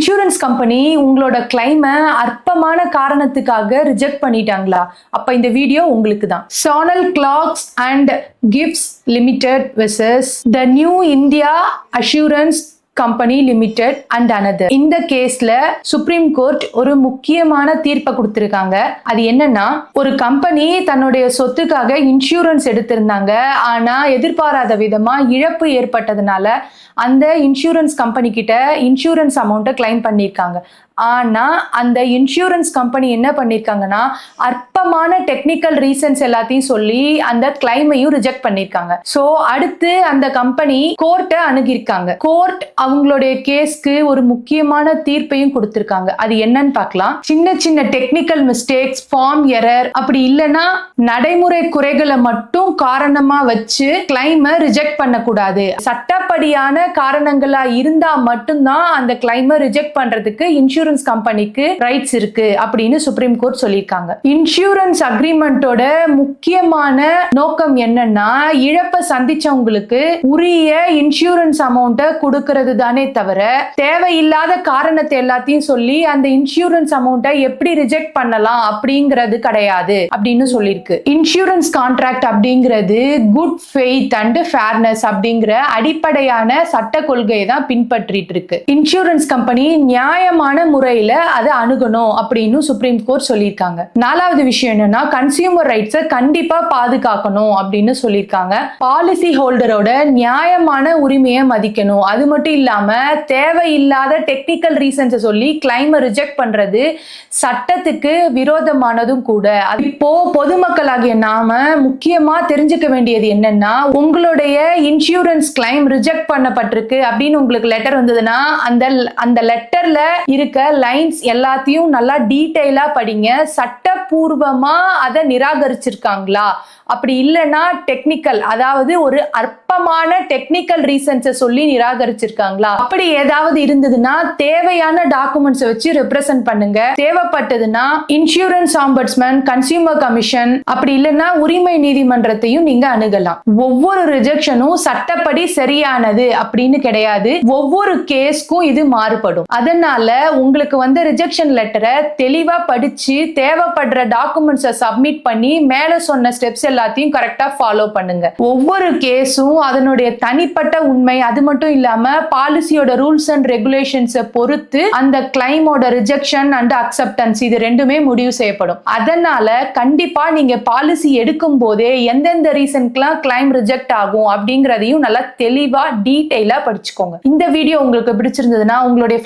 Insurance company உங்களோட கிளைமை அற்பமான காரணத்துக்காக ரிஜெக்ட் பண்ணிட்டாங்களா? அப்ப இந்த வீடியோ உங்களுக்கு தான். Channel clocks and gifts limited versus the new India assurance company limited and another. இந்த கேஸ்ல சுப்ரீம் கோர்ட் ஒரு முக்கியமான தீர்ப்பை கொடுத்திருக்காங்க. அது என்னன்னா, ஒரு கம்பெனி தன்னுடைய சொத்துக்காக இன்சூரன்ஸ் எடுத்திருந்தாங்க. ஆனா எதிர்பாராத விதமா இழப்பு ஏற்பட்டதுனால அந்த இன்சூரன்ஸ் கம்பெனி கிட்ட இன்சூரன்ஸ் அமௌண்ட்டை கிளைம் பண்ணியிருக்காங்க. ஆனா அந்த இன்சூரன்ஸ் கம்பெனி என்ன பண்ணிருக்காங்கன்னா, அற்பமான டெக்னிக்கல் ரீசன்ஸ் எல்லாத்தையும் சொல்லி அந்த கிளைமையும் ரிஜெக்ட் பண்ணிருக்காங்க. சோ அடுத்து அந்த கம்பெனி கோர்ட்டை அணுகிருக்காங்க. கோர்ட் அவங்களுடைய கேஸ்க்கு ஒரு முக்கியமான தீர்ப்பையும் கொடுத்திருக்காங்க. அது என்னன்னு பார்க்கலாம். சின்ன சின்ன டெக்னிக்கல் மிஸ்டேக்ஸ், ஃபார்ம் எரர், அப்படி இல்லைன்னா நடைமுறை குறைகளை மட்டும் காரணமா வச்சு கிளைமை ரிஜெக்ட் பண்ணக்கூடாது. சட்டப்படியான காரணங்களா இருந்தா மட்டும்தான் அந்த கிளைமை ரிஜெக்ட் பண்றதுக்கு இன்சூரன்ஸ் கம்பெனிக்கு ரைட்ஸ் இருக்கு அப்படின்னு சுப்ரீம் கோர்ட் சொல்லியிருக்காங்க. இன்சூரன்ஸ் அக்ரிமெண்டோட முக்கியமான நோக்கம் என்னன்னா, இழப்பை சந்திச்சவங்களுக்கு உரிய இன்சூரன்ஸ் அமௌண்ட்டை கொடுக்கிறது தானே தவிர தேவையில்லாத காரணத்தை எல்லாத்தையும் சொல்லி அந்த இன்சூரன்ஸ் அமௌண்ட்டை எப்படி ரிஜெக்ட் பண்ணலாம் அப்படிங்கிறது கிடையாது அப்படின்னு சொல்லியிருக்கு. இன்சூரன்ஸ் கான்ட்ராக்ட் அப்படிங்கிறது குட் ஃபெய்த் அண்ட் ஃபேர்னஸ் அப்படிங்கிற அடிப்படையான சட்ட கொள்கையை தான் பின்பற்றிட்டு இருக்கு. இன்சூரன்ஸ் கம்பெனி நியாயமான முறையில அதை அணுகணும் அப்படின்னு சுப்ரீம் கோர்ட் சொல்லியிருக்காங்க. நாலாவது விஷயம் என்னன்னா, கன்சியூமர் ரைட்ஸை கண்டிப்பா பாதுகாக்கணும் அப்படின்னு சொல்லியிருக்காங்க. பாலிசி ஹோல்டரோட நியாயமான உரிமையை மதிக்கணும். அது மட்டும் இல்லாம தேவையில்லாத டெக்னிக்கல் ரீசன்ஸ் சொல்லி கிளைமை ரிஜெக்ட் பண்றது சட்டத்துக்கு விரோதமானதும் கூட. இப்போ பொதுமக்களாகிய நாம முக்கியமா தெரிஞ்சுக்க வேண்டியது என்னன்னா, உங்களுடைய இன்சூரன்ஸ் கிளைம் ரிஜெக்ட் பண்ணப்பட்டிருக்கு அப்படின்னு உங்களுக்கு லெட்டர் வந்ததுன்னா அந்த லெட்டர்ல இருக்க லைன்ஸ் எல்லாத்தையும் நல்லா டீடைலா படிங்க. சட்டபூர்வமா அதை நிராகரிச்சிருக்காங்களா, அப்படி இல்லைன்னா டெக்னிக்கல், அதாவது ஒரு அற்பமான டெக்னிக்கல் ரீசன்ஸை சொல்லி நிராகரிச்சிருக்காங்களா, அப்படி ஏதாவது இருந்ததுன்னா தேவையான டாக்குமெண்ட்ஸ் வச்சு ரெப்ரசென்ட் பண்ணுங்க. தேவைப்பட்டதுன்னா இன்சூரன்ஸ் ஆம்பட்ஸ்மேன், கன்சியூமர் கமிஷன், அப்படி இல்லைன்னா உரிமை நீதிமன்றத்தையும் நீங்க அணுகலாம். ஒவ்வொரு ரிஜெக்ஷனும் சட்டப்படி சரியானது அப்படின்னு கிடையாது. ஒவ்வொரு கேஸ்க்கும் இது மாறுபடும். அதனால உங்களுக்கு வந்து ரிஜெக்ஷன் லெட்டரை தெளிவா படிச்சு தேவைப்படுற டாக்குமெண்ட்ஸை சப்மிட் பண்ணி மேல சொன்ன ஸ்டெப்ஸ் எல்லாத்தையும் கரெக்டா ஃபாலோ பண்ணுங்க. ஒவ்வொரு கேஸும் அதனுடைய தனிப்பட்ட உண்மை, அது மட்டும் இல்லாம பாலிசியோட ரூல்ஸ் அண்ட் ரெகுலேஷன்ஸை பொறுத்து அந்த கிளைமோட ரிஜெக்ஷன் அண்ட் அக்செப்டன்ஸ் இது ரெண்டுமே முடிவு செய்யப்படும். அதனால கண்டிப்பா நீங்க பாலிசி எடுக்கும் போதே எந்தெந்த ரீசன்க்குலாம் கிளைம் ரிஜெக்ட் ஆகும் அப்படிங்கறதையும் நல்லா தெளிவா டீடைலா படிச்சுக்கோங்க. இந்த வீடியோ உங்களுக்கு பிடிச்சிருந்ததுன்னா உங்களுடைய